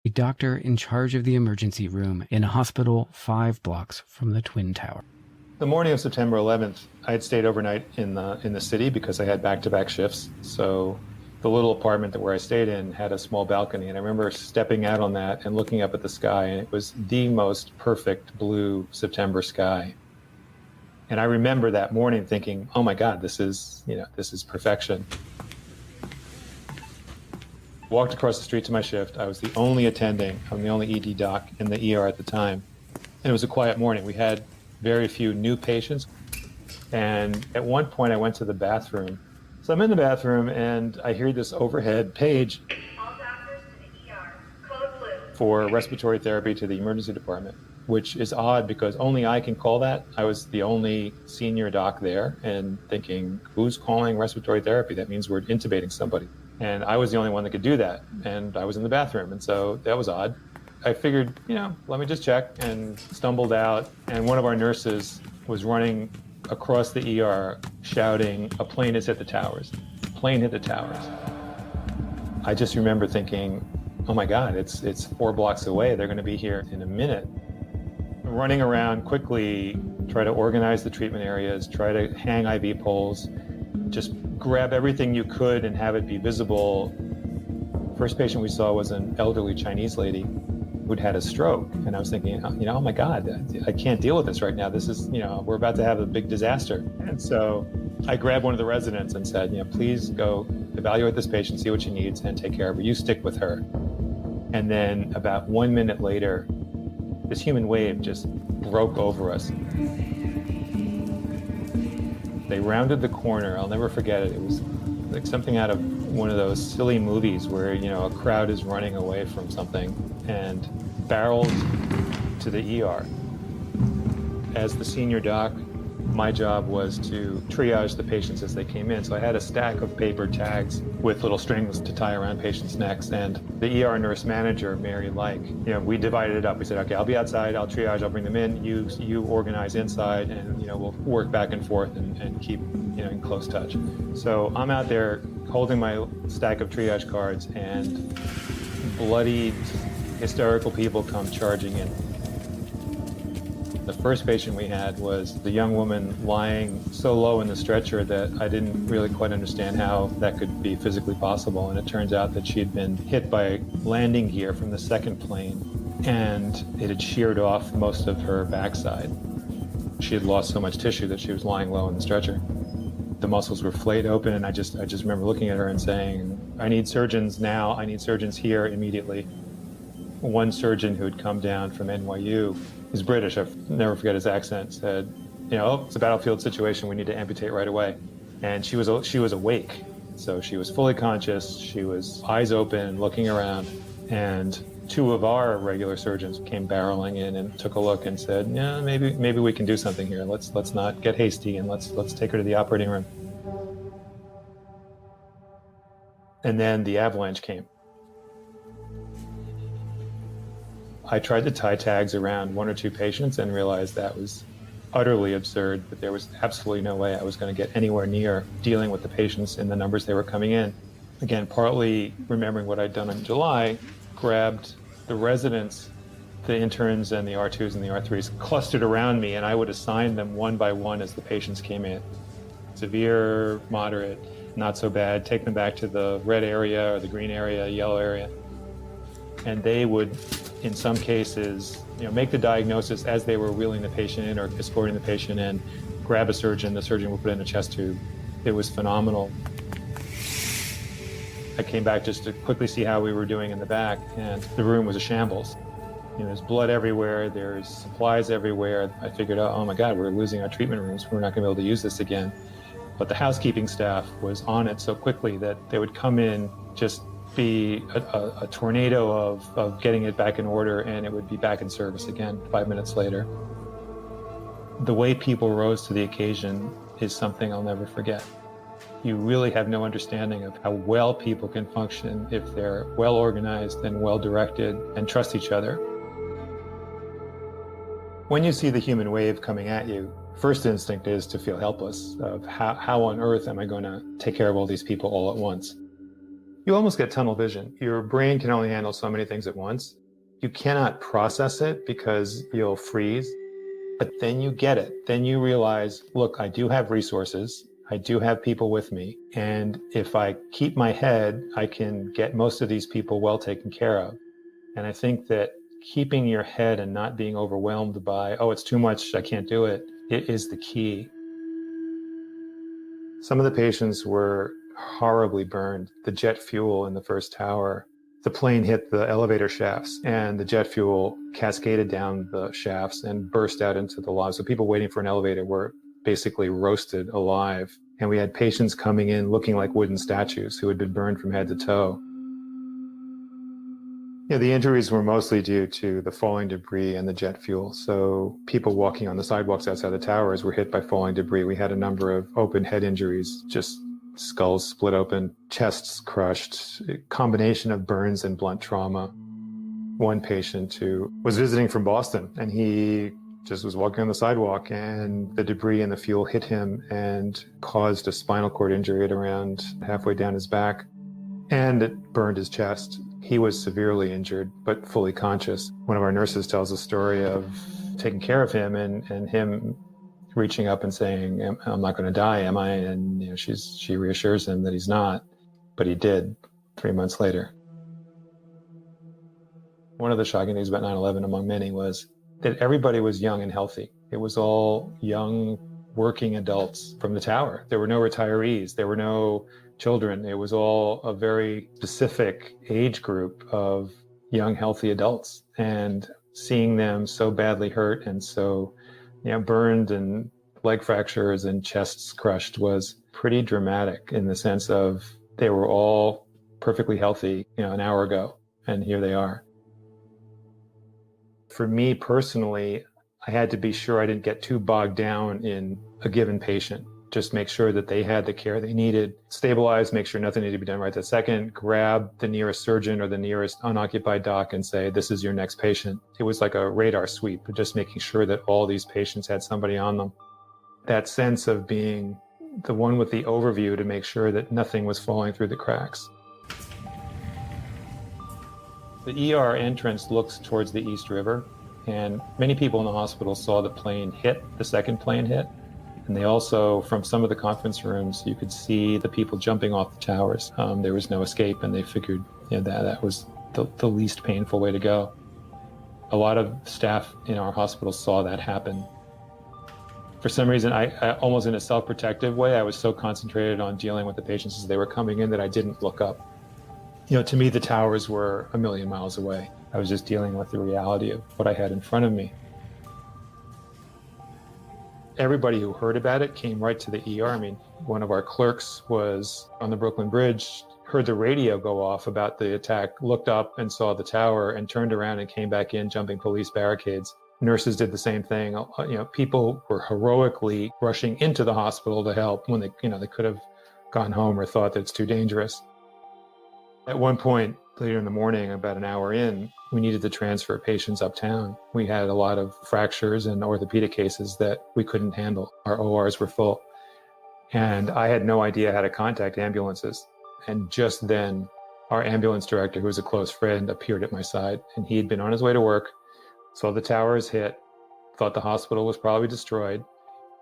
a doctor in charge of the emergency room in a hospital 5 blocks from the Twin Tower. The morning of September 11th, I had stayed overnight in the city because I had back-to-back shifts. So the little apartment where I stayed in had a small balcony, and I remember stepping out on that and looking up at the sky, and it was the most perfect blue September sky. And I remember that morning thinking, oh my God, this is perfection. Walked across the street to my shift. I was the only attending. I'm the only ED doc in the ER at the time. And it was a quiet morning. We had very few new patients. And at one point I went to the bathroom. So I'm in the bathroom and I hear this overhead page for respiratory therapy to the emergency department, which is odd because only I can call that. I was the only senior doc there and thinking, who's calling respiratory therapy? That means we're intubating somebody. And I was the only one that could do that. And I was in the bathroom. And so that was odd. I figured, let me just check, and stumbled out. And one of our nurses was running across the ER shouting, a plane has hit the towers. Plane hit the towers. I just remember thinking, oh my God, it's 4 blocks away. They're going to be here in a minute. Running around quickly, try to organize the treatment areas, try to hang IV poles, just grab everything you could and have it be visible. First patient we saw was an elderly Chinese lady who'd had a stroke. And I was thinking, oh my God, I can't deal with this right now. This is, we're about to have a big disaster. And so I grabbed one of the residents and said, please go evaluate this patient, see what she needs, and take care of her. You stick with her. And then about 1 minute later, this human wave just broke over us. They rounded the corner. I'll never forget it. It was like something out of one of those silly movies where, a crowd is running away from something, and barreled to the ER. As the senior doc, my job was to triage the patients as they came in. So I had a stack of paper tags with little strings to tie around patients' necks. And the ER nurse manager, Mary Like, we divided it up. We said, okay, I'll be outside, I'll triage, I'll bring them in. You organize inside, and we'll work back and forth and keep in close touch. So I'm out there holding my stack of triage cards, and bloodied, hysterical people come charging in. The first patient we had was the young woman lying so low in the stretcher that I didn't really quite understand how that could be physically possible. And it turns out that she had been hit by landing gear from the second plane, and it had sheared off most of her backside. She had lost so much tissue that she was lying low in the stretcher. The muscles were flayed open, and I just remember looking at her and saying, I need surgeons now. I need surgeons here immediately. One surgeon who had come down from NYU, he's British, I'll never forget his accent, said, it's a battlefield situation, we need to amputate right away. And she was awake. So she was fully conscious, she was eyes open, looking around, and 2 of our regular surgeons came barreling in and took a look and said, yeah, maybe we can do something here. Let's not get hasty, and let's take her to the operating room. And then the avalanche came. I tried to tie tags around 1 or 2 patients and realized that was utterly absurd, that there was absolutely no way I was going to get anywhere near dealing with the patients in the numbers they were coming in. Again, partly remembering what I'd done in July, grabbed the residents, the interns and the R2s and the R3s clustered around me, and I would assign them one by one as the patients came in. Severe, moderate, not so bad, take them back to the red area or the green area, yellow area. And they would, in some cases, make the diagnosis as they were wheeling the patient in or escorting the patient in, grab a surgeon, the surgeon would put in a chest tube. It was phenomenal. I came back just to quickly see how we were doing in the back, and the room was a shambles. There's blood everywhere, there's supplies everywhere. I figured, oh my God, we're losing our treatment rooms. We're not gonna be able to use this again. But the housekeeping staff was on it so quickly that they would come in, just be a tornado of getting it back in order, and it would be back in service again 5 minutes later. The way people rose to the occasion is something I'll never forget. You really have no understanding of how well people can function if they're well organized and well directed and trust each other. When you see the human wave coming at you, first instinct is to feel helpless of how on earth am I going to take care of all these people all at once? You almost get tunnel vision. Your brain can only handle so many things at once. You cannot process it because you'll freeze, but then you get it. Then you realize, look, I do have resources. I do have people with me. And if I keep my head, I can get most of these people well taken care of. And I think that keeping your head and not being overwhelmed by, oh, it's too much, I can't do it, it is the key. Some of the patients were horribly burned. The jet fuel in the first tower, the plane hit the elevator shafts and the jet fuel cascaded down the shafts and burst out into the lobby. So people waiting for an elevator were basically roasted alive. And we had patients coming in looking like wooden statues who had been burned from head to toe. The injuries were mostly due to the falling debris and the jet fuel. So people walking on the sidewalks outside the towers were hit by falling debris. We had a number of open head injuries, just skulls split open, chests crushed, a combination of burns and blunt trauma. One patient who was visiting from Boston, and he just was walking on the sidewalk and the debris and the fuel hit him and caused a spinal cord injury at around halfway down his back, and it burned his chest. He was severely injured, but fully conscious. One of our nurses tells a story of taking care of him and him reaching up and saying, I'm not going to die, am I? And she reassures him that he's not, but he did 3 months later. One of the shocking things about 9/11, among many, was that everybody was young and healthy. It was all young, working adults from the tower. There were no retirees. There were no children. It was all a very specific age group of young, healthy adults. And seeing them so badly hurt and so burned and leg fractures and chests crushed was pretty dramatic in the sense of they were all perfectly healthy an hour ago, and here they are. For me personally, I had to be sure I didn't get too bogged down in a given patient. Just make sure that they had the care they needed, stabilize, make sure nothing needed to be done right that second, grab the nearest surgeon or the nearest unoccupied doc and say, this is your next patient. It was like a radar sweep, just making sure that all these patients had somebody on them. That sense of being the one with the overview to make sure that nothing was falling through the cracks. The ER entrance looks towards the East River, and many people in the hospital saw the plane hit, the second plane hit. And they also, from some of the conference rooms, you could see the people jumping off the towers. There was no escape, and they figured that was the least painful way to go. A lot of staff in our hospital saw that happen. For some reason, I almost in a self-protective way, I was so concentrated on dealing with the patients as they were coming in that I didn't look up. To me, the towers were a million miles away. I was just dealing with the reality of what I had in front of me. Everybody who heard about it came right to the ER. I mean, one of our clerks was on the Brooklyn Bridge, heard the radio go off about the attack, looked up and saw the tower and turned around and came back in, jumping police barricades. Nurses did the same thing. People were heroically rushing into the hospital to help when they could have gone home or thought that it's too dangerous. At one point later in the morning, about an hour in, we needed to transfer patients uptown. We had a lot of fractures and orthopedic cases that we couldn't handle. Our ORs were full. And I had no idea how to contact ambulances. And just then, our ambulance director, who was a close friend, appeared at my side. And he had been on his way to work, saw the towers hit, thought the hospital was probably destroyed,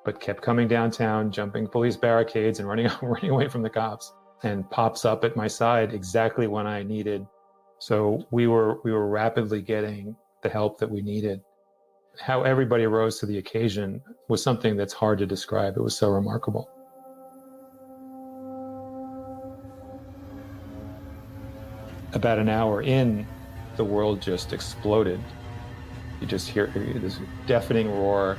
but kept coming downtown, jumping police barricades and running away from the cops, and pops up at my side exactly when I needed. So we were rapidly getting the help that we needed. How everybody rose to the occasion was something that's hard to describe. It was so remarkable. About an hour in, the world just exploded. You just hear this deafening roar.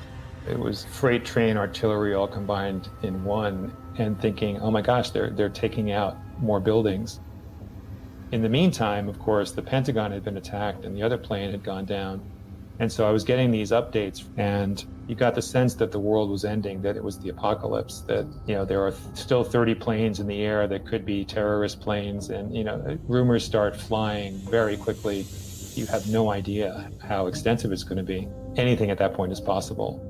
It was freight train artillery all combined in one, and thinking, oh my gosh, they're taking out more buildings. In the meantime, of course, the Pentagon had been attacked and the other plane had gone down. And so I was getting these updates, and you got the sense that the world was ending, that it was the apocalypse, that, there are still 30 planes in the air that could be terrorist planes. And, rumors start flying very quickly. You have no idea how extensive it's going to be. Anything at that point is possible.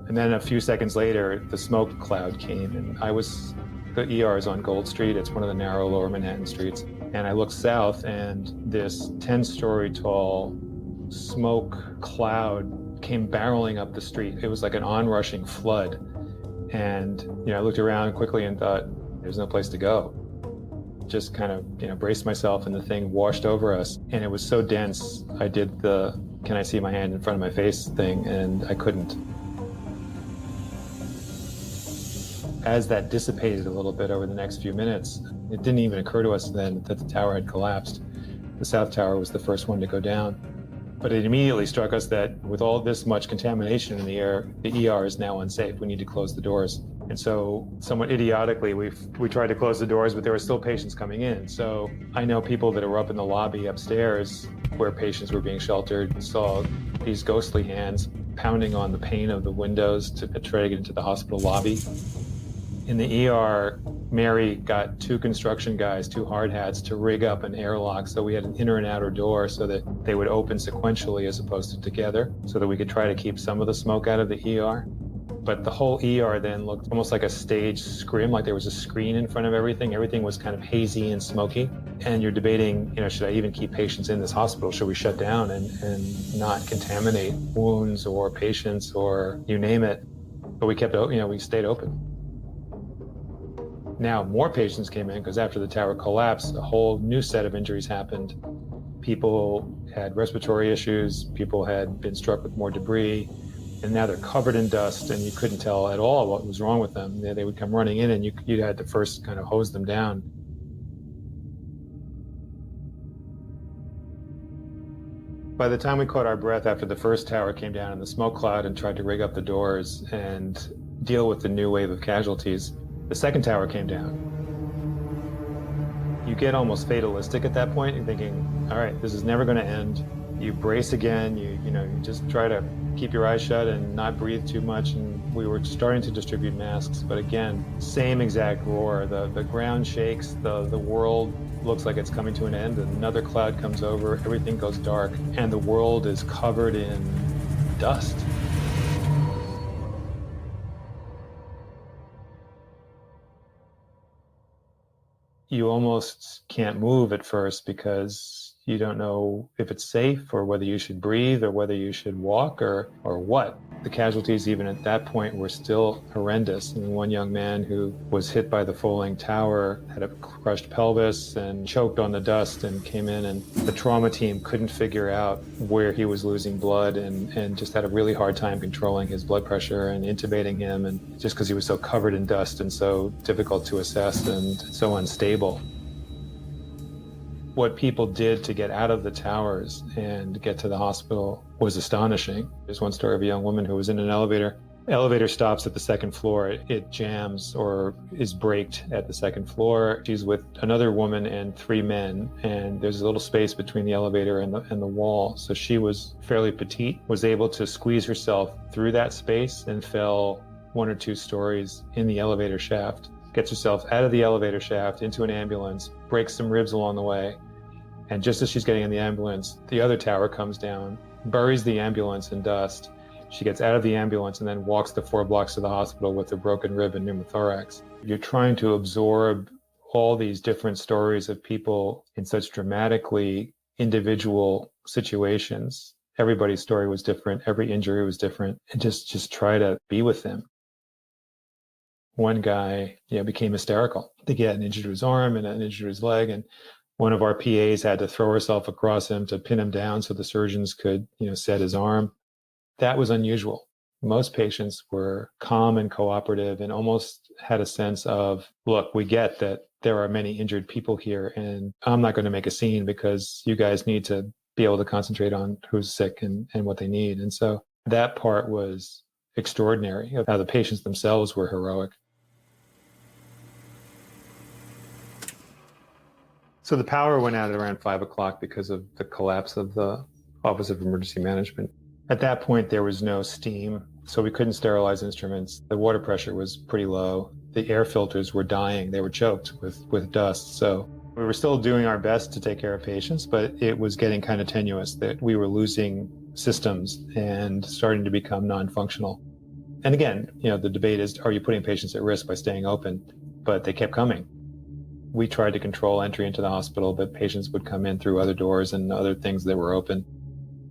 And then a few seconds later, the smoke cloud came, and I was The ER is on Gold Street. It's one of the narrow lower Manhattan streets. And I looked south, and this 10-story tall smoke cloud came barreling up the street. It was like an onrushing flood. And, I looked around quickly and thought, there's no place to go. Just kind of, braced myself, and the thing washed over us. And it was so dense, I did the "can I see my hand in front of my face" thing, and I couldn't. As that dissipated a little bit over the next few minutes, it didn't even occur to us then that the tower had collapsed. The South Tower was the first one to go down. But it immediately struck us that with all this much contamination in the air, the ER is now unsafe. We need to close the doors. And so, somewhat idiotically, we tried to close the doors, but there were still patients coming in. So I know people that were up in the lobby upstairs where patients were being sheltered saw these ghostly hands pounding on the pane of the windows to try to get into the hospital lobby. In the ER, Mary got 2 construction guys, 2 hard hats, to rig up an airlock, so we had an inner and outer door so that they would open sequentially as opposed to together, so that we could try to keep some of the smoke out of the ER. But the whole ER then looked almost like a stage scrim, like there was a screen in front of everything. Everything was kind of hazy and smoky. And you're debating, should I even keep patients in this hospital? Should we shut down and not contaminate wounds or patients or you name it? But we kept, we stayed open. Now more patients came in because after the tower collapsed, a whole new set of injuries happened. People had respiratory issues, people had been struck with more debris, and now they're covered in dust, and you couldn't tell at all what was wrong with them. They would come running in, and you had to first kind of hose them down. By the time we caught our breath after the first tower came down in the smoke cloud and tried to rig up the doors and deal with the new wave of casualties, the second tower came down. You get almost fatalistic at that point. You're thinking, all right, this is never going to end. You brace again. You just try to keep your eyes shut and not breathe too much. And we were starting to distribute masks, but again, same exact roar. The ground shakes. The world looks like it's coming to an end. Another cloud comes over. Everything goes dark, and the world is covered in dust. You almost can't move at first because you don't know if it's safe or whether you should breathe or whether you should walk or what. The casualties even at that point were still horrendous. I mean, one young man who was hit by the falling tower had a crushed pelvis and choked on the dust and came in, and the trauma team couldn't figure out where he was losing blood and just had a really hard time controlling his blood pressure and intubating him, and just because he was so covered in dust and so difficult to assess and so unstable. What people did to get out of the towers and get to the hospital was astonishing. There's one story of a young woman who was in an elevator. Elevator stops at the second floor. It jams or is braked at the second floor. She's with another woman and 3 men, and there's a little space between the elevator and the wall. So she was fairly petite, was able to squeeze herself through that space and fell 1 or 2 stories in the elevator shaft. Gets herself out of the elevator shaft into an ambulance, breaks some ribs along the way. And just as she's getting in the ambulance, the other tower comes down, buries the ambulance in dust. She gets out of the ambulance and then walks the 4 blocks to the hospital with a broken rib and pneumothorax. You're trying to absorb all these different stories of people in such dramatically individual situations. Everybody's story was different. Every injury was different. And just try to be with them. One guy, became hysterical. I think he had an injury to his arm and an injury to his leg, and one of our PAs had to throw herself across him to pin him down so the surgeons could, set his arm. That was unusual. Most patients were calm and cooperative and almost had a sense of, look, we get that there are many injured people here, and I'm not going to make a scene because you guys need to be able to concentrate on who's sick and what they need. And so that part was extraordinary, of how the patients themselves were heroic. So the power went out at around 5 o'clock because of the collapse of the Office of Emergency Management. At that point, there was no steam, so we couldn't sterilize instruments. The water pressure was pretty low. The air filters were dying. They were choked with dust. So we were still doing our best to take care of patients, but it was getting kind of tenuous that we were losing systems and starting to become non-functional. And again, the debate is, are you putting patients at risk by staying open? but they kept coming. We tried to control entry into the hospital, but patients would come in through other doors and other things that were open.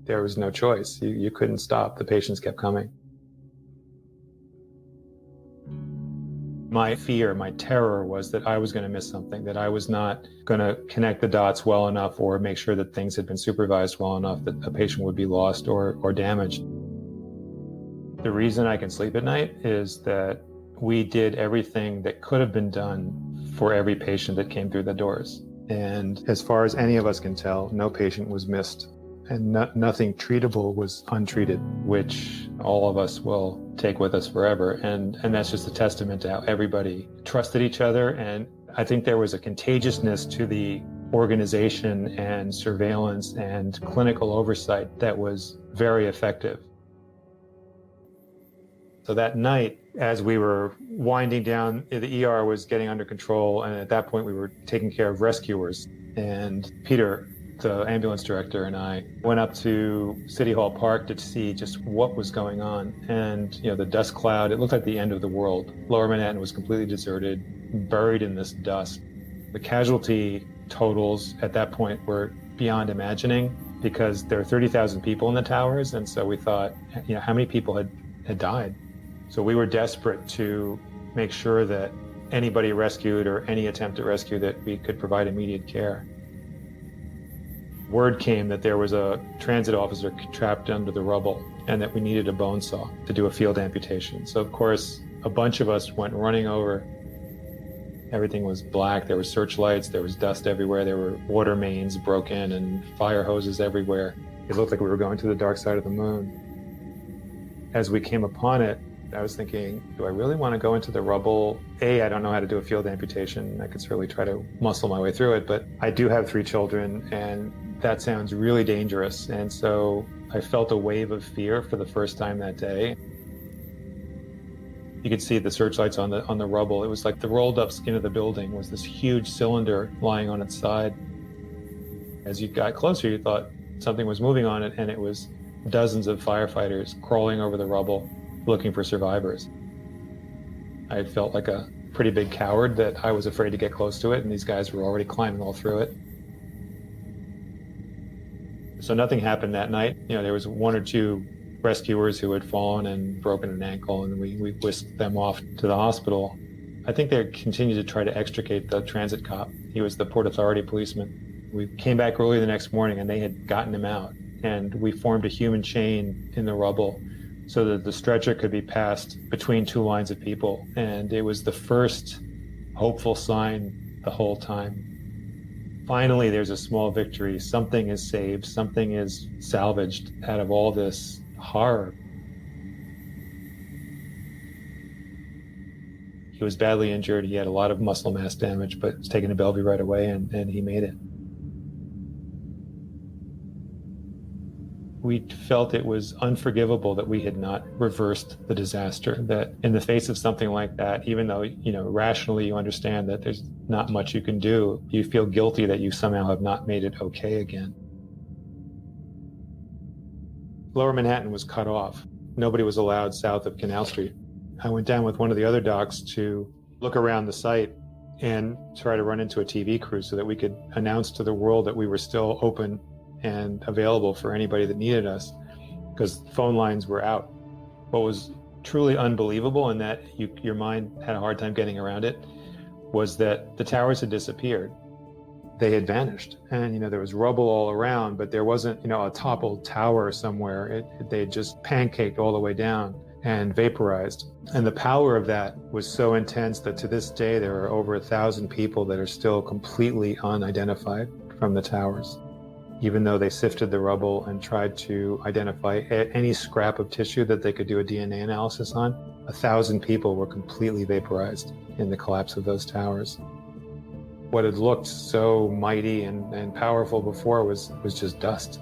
There was no choice. You couldn't stop. The patients kept coming. My fear, my terror was that I was going to miss something, that I was not going to connect the dots well enough or make sure that things had been supervised well enough that a patient would be lost or damaged. The reason I can sleep at night is that we did everything that could have been done for every patient that came through the doors. And as far as any of us can tell, no patient was missed. And nothing treatable was untreated, which all of us will take with us forever. And that's just a testament to how everybody trusted each other. And I think there was a contagiousness to the organization and surveillance and clinical oversight that was very effective. So that night, as we were winding down, the ER was getting under control. And at that point, we were taking care of rescuers. And Peter, the ambulance director, and I went up to City Hall Park to see just what was going on. And, the dust cloud, it looked like the end of the world. Lower Manhattan was completely deserted, buried in this dust. The casualty totals at that point were beyond imagining because there were 30,000 people in the towers. And so we thought, how many people had died? So we were desperate to make sure that anybody rescued or any attempt at rescue that we could provide immediate care. Word came that there was a transit officer trapped under the rubble and that we needed a bone saw to do a field amputation. So of course, a bunch of us went running over. Everything was black. There were searchlights. There was dust everywhere. There were water mains broken and fire hoses everywhere. It looked like we were going to the dark side of the moon. As we came upon it, I was thinking, do I really want to go into the rubble? I don't know how to do a field amputation. I could certainly try to muscle my way through it, but I do have 3 children and that sounds really dangerous. And so I felt a wave of fear for the first time that day. You could see the searchlights on the rubble. It was like the rolled up skin of the building was this huge cylinder lying on its side. As you got closer, you thought something was moving on it, and it was dozens of firefighters crawling over the rubble looking for survivors. I felt like a pretty big coward that I was afraid to get close to it, and these guys were already climbing all through it. So nothing happened that night. There was 1 or 2 rescuers who had fallen and broken an ankle, and we whisked them off to the hospital. I think they continued to try to extricate the transit cop. He was the Port Authority policeman. We came back early the next morning and they had gotten him out, and we formed a human chain in the rubble so that the stretcher could be passed between 2 lines of people. And it was the first hopeful sign the whole time. Finally, there's a small victory. Something is saved. Something is salvaged out of all this horror. He was badly injured. He had a lot of muscle mass damage, but was taken to Bellevue right away, and he made it. We felt it was unforgivable that we had not reversed the disaster, that in the face of something like that, even though, rationally you understand that there's not much you can do, you feel guilty that you somehow have not made it okay again. Lower Manhattan was cut off. Nobody was allowed south of Canal Street. I went down with one of the other docs to look around the site and try to run into a TV crew so that we could announce to the world that we were still open and available for anybody that needed us, because phone lines were out. What was truly unbelievable, and that your mind had a hard time getting around it, was that the towers had disappeared. They had vanished, and there was rubble all around, but there wasn't a toppled tower somewhere. They had just pancaked all the way down and vaporized. And the power of that was so intense that to this day there are over 1,000 people that are still completely unidentified from the towers. Even though they sifted the rubble and tried to identify any scrap of tissue that they could do a DNA analysis on, 1,000 people were completely vaporized in the collapse of those towers. What had looked so mighty and powerful before was just dust.